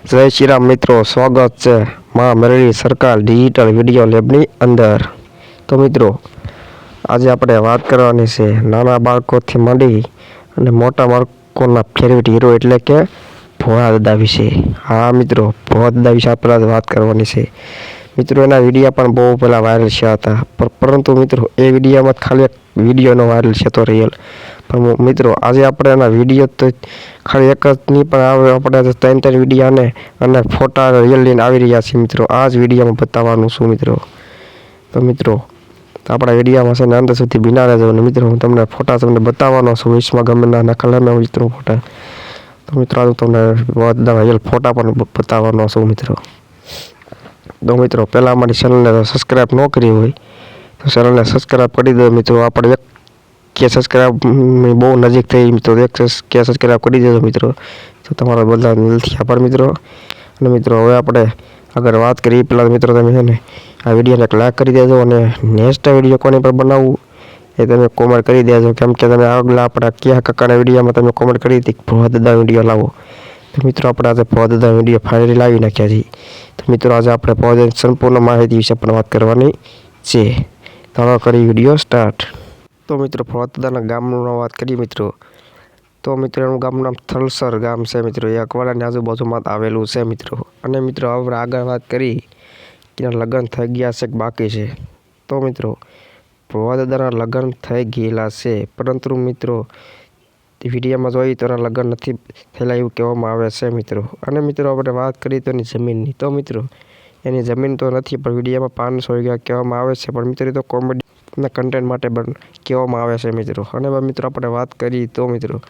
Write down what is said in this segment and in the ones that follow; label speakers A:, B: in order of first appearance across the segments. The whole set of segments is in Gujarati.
A: જય શ્રી રામ મિત્રો, સ્વાગત છે માં મેરડી સરકાર ડિજિટલ વિડીયો લેબની અંદર. તો મિત્રો, આજે આપણે વાત કરવાની છે નાના બાળકોથી માંડી અને મોટા બાળકોના ફેવરેટ હીરો એટલે કે ભોળા દાદા વિશે. હા મિત્રો, ભોળા દાદા વિશે આપણે વાત કરવાની છે. મિત્રો, એના વિડીયો પણ બહુ પહેલાં વાયરલ થયા હતા, પરંતુ મિત્રો એ વિડીયોમાં ખાલી એક વિડીયોનો વાયરલ છે તો રિયલ. પણ મિત્રો, આજે આપણે એના વિડીયો તો ખાલી એક જ નહીં પણ આવે આપણે ત્રણ વિડીયો અને ફોટા રિયલ લઈને આવી રહ્યા છીએ મિત્રો. આ જ વિડીયોમાં બતાવવાનું છું મિત્રો. તો મિત્રો, આપણા વિડીયોમાં છે ને અંત સુધી બિના રહેજો અને મિત્રો હું તમને ફોટા બતાવવાનો છું. વિશ્વમાં ગમે ના કલરના મિત્રો ફોટા. તો મિત્રો, આજે તમને બધા રિયલ ફોટા પણ બતાવવાનો છું મિત્રો. તો મિત્રો, પહેલાં અમારી ચેનલને સબસ્ક્રાઈબ ન કરી હોય તો ચેનલને સબસ્ક્રાઈબ કરી દો મિત્રો. આપણે એક કે સબસ્ક્રાઈબ બહુ નજીક થઈ મિત્રો, એક કે સબસ્ક્રાઈબ કરી દેજો મિત્રો. તો તમારા બધા દિલથી આભાર મિત્રો. અને મિત્રો, હવે આપણે આગળ વાત કરીએ પહેલાં મિત્રો તમે છે ને આ વિડીયોને એક લાઈક કરી દેજો અને નેક્સ્ટ વિડીયો કોની પર બનાવવું એ તમે કોમેન્ટ કરી દેજો. કેમ કે તમે આગલા આપણા કયા કાકાના વિડીયોમાં તમે કોમેન્ટ કરી હતી ભોળા દાદા વિડીયો લાવો. તો મિત્રો, આપણે આજે ભોળા દાદા વિડીયો ફાઇનલી લાવી નાખ્યા છીએ. તો મિત્રો, આજે આપણે ભોળા દાદાની સંપૂર્ણ માહિતી વિશે પણ વાત કરવાની છે. તો કરી વિડીયો સ્ટાર્ટ. તો મિત્રો, ભોળા દાદાના ગામનું વાત કરીએ મિત્રો. તો મિત્રો, એનું ગામનું નામ થલસર ગામ છે મિત્રો. એ અકવાડાની આજુબાજુમાં આવેલું છે મિત્રો. અને મિત્રો, હવે આગળ વાત કરી કે લગ્ન થઈ ગયા છે કે બાકી છે. તો મિત્રો, ભોળા દાદાના લગ્ન થઈ ગયેલા છે, પરંતુ મિત્રો વિડીયોમાં જોઈએ તો એના લગ્ન નથી થયેલા એવું કહેવામાં આવે છે મિત્રો. અને મિત્રો, આપણે વાત કરીએ તો એની જમીનની. તો મિત્રો, એની જમીન તો નથી પણ વિડીયોમાં 500 વીઘા કહેવામાં આવે છે. પણ મિત્રો, એ તો કોમેડીના કન્ટેન્ટ માટે પણ કહેવામાં આવે છે મિત્રો. અને મિત્રો, આપણે વાત કરીએ તો મિત્રો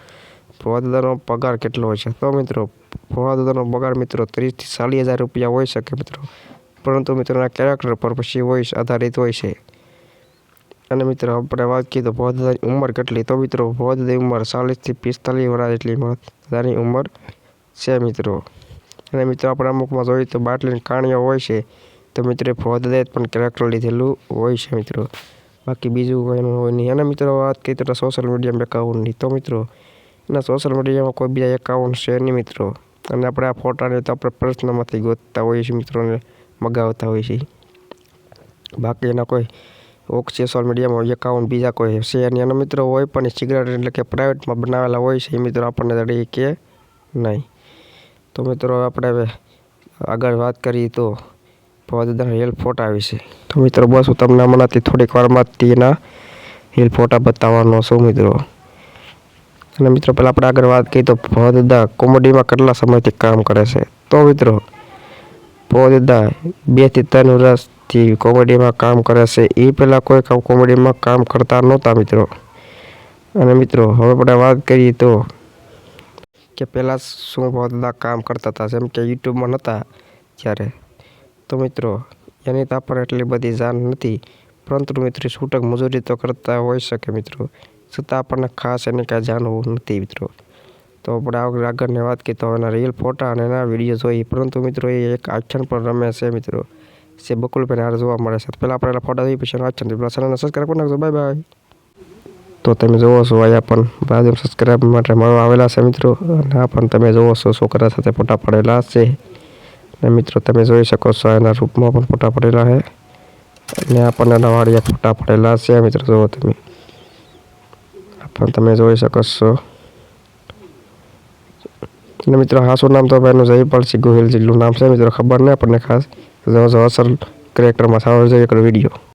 A: ભોળા દાદાનો પગાર કેટલો હોય છે. તો મિત્રો, ભોળા દાદાનો પગાર મિત્રો 30 થી 40,000 રૂપિયા હોઈ શકે મિત્રો. પરંતુ મિત્રો, એના કેરેક્ટર પર પછી આધારિત હોય છે. અને મિત્રો, આપણે વાત કરીએ તો ભોળા દાદાની ઉંમર કેટલી. તો મિત્રો, ભોળા દાદાની ઉંમર 40 થી 45 વર્ષ જેટલી દાદાની ઉંમર છે મિત્રો. અને મિત્રો, આપણે અમુકમાં જોઈએ તો બાટલીની કાણીઓ હોય છે. તો મિત્રો, ભોળા દાદાએ પણ કેરેક્ટર લીધેલું હોય છે મિત્રો. બાકી બીજું કોઈ હોય નહીં. અને મિત્રો, વાત કરીએ તો સોશિયલ મીડિયામાં એકાઉન્ટની. તો મિત્રો, એના સોશિયલ મીડિયામાં કોઈ બીજા એકાઉન્ટ છે નહીં મિત્રો. અને આપણે આ ફોટાને તો આપણે પર્સનલમાંથી ગોતતા હોઈએ છીએ મિત્રોને મગાવતા હોઈએ છીએ. બાકી એના કોઈ સોશિયલ મીડિયામાં એકાઉન્ટ બીજા કોઈ છે નહીં. અને મિત્રો, હોય પણ સિગરેટ એટલે કે પ્રાઇવેટમાં બનાવેલા હોય છે એ મિત્રો આપણને તડી કે નહીં. તો મિત્રો, આપણે હવે આગળ વાત કરીએ તો ભોળા દાદાના રિયલ ફોટા વિશે. તો મિત્રો, બસ હું તમને હમણાંથી થોડીક વારમાંથી એના રિયલ ફોટા બતાવવાનો છું મિત્રો. અને મિત્રો, પહેલાં આપણે આગળ વાત કરીએ તો ભોળા દાદા કોમેડીમાં કેટલા સમયથી કામ કરે છે. તો મિત્રો, ભોળા દાદા 2 થી 3 વર્ષથી કોમેડીમાં કામ કરે છે. એ પહેલાં કોઈ કોમેડીમાં કામ કરતા નહોતા મિત્રો. અને મિત્રો, હવે આપણે વાત કરીએ તો કે પહેલાં શું ભોળા દાદા કામ કરતા હતા જેમ કે યુટ્યુબમાં નહોતા ત્યારે. તો મિત્રો, એની તો આપણને એટલી બધી જાણ નથી. પરંતુ મિત્રો, છૂટક મજૂરી તો કરતા હોઈ શકે મિત્રો. છતાં આપણને ખાસ એની કાંઈ જાણવું નથી મિત્રો. તો આપણે આગળની વાત કરીએ તો એના રિયલ ફોટા અને એના વિડીયો જોઈએ. પરંતુ મિત્રો, એ એક આખ્યાન પણ રમે છે મિત્રો. જે બકુલભાઈ હારે જોવા મળે છે. પહેલાં આપણે એના ફોટા જોઈએ પછી આખ્યાન જોઈએ. ચેનલને સબસ્ક્રાઈબ કરી નાખજો. Bye bye. તો તમે જોવો છો અહીંયા પણ બાજુ સબસ્ક્રાઈબ માટે મળવા આવેલા છે મિત્રો. અને આ પણ તમે જોવો છો છોકરા સાથે ફોટા પડેલા છે. અને મિત્રો, તમે જોઈ શકો છો એના રૂપમાં પણ ફોટા પડેલા છે. અને આપણને એના વાળિયા ફોટા પડેલા છે મિત્રો. જોવો તમે પણ તમે જોઈ શકો છો. અને મિત્રો, હાસું નામ તો એનું જયપાલસિંહ ગોહિલ જેટલું નામ છે મિત્રો. ખબર નહીં આપણને ખાસ. અસલ કેરેક્ટરમાં સારો જોઈએ વિડીયો.